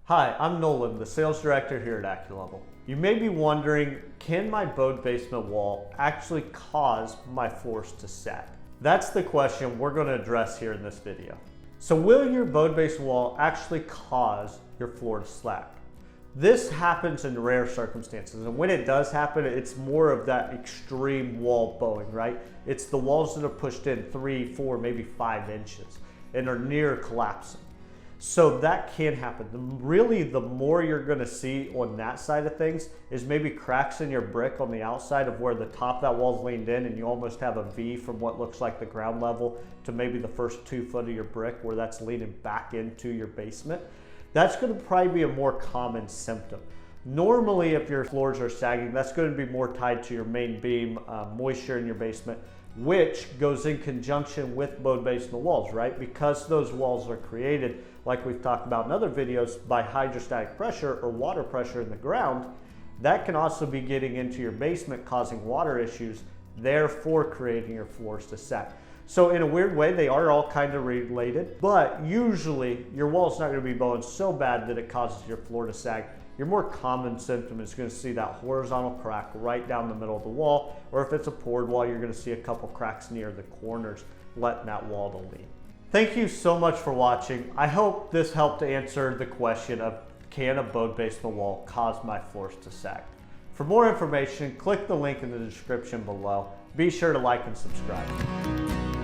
Hi, I'm Nolan, the sales director here at Acculevel. You may be wondering, can my bowed basement wall actually cause my floors to sag? That's the question we're going to address here in this video. So will your bowed basement wall actually cause your floor to sag? This happens in rare circumstances, and when it does happen, it's more of that extreme wall bowing, right? It's the walls that are pushed in 3, 4, maybe 5 inches and are near collapsing. So that can happen. Really, the more you're going to see on that side of things is maybe cracks in your brick on the outside of where the top of that wall's leaned in, and you almost have a V from what looks like the ground level to maybe the first 2 foot of your brick where that's leaning back into your basement. That's going to probably be a more common symptom. Normally, if your floors are sagging, that's going to be more tied to your main beam, moisture in your basement, which goes in conjunction with bowed basement walls, right? Because those walls are created, like we've talked about in other videos, by hydrostatic pressure or water pressure in the ground. That can also be getting into your basement, causing water issues, therefore creating your floors to sag. So in a weird way, they are all kind of related, but usually your wall's not going to be bowing so bad that it causes your floor to sag. Your more common symptom is going to see that horizontal crack right down the middle of the wall, or if it's a poured wall, you're going to see a couple cracks near the corners, letting that wall to lean. Thank you so much for watching. I hope this helped to answer the question of, can a bowed basement wall cause my floors to sag? For more information, click the link in the description below. Be sure to like and subscribe.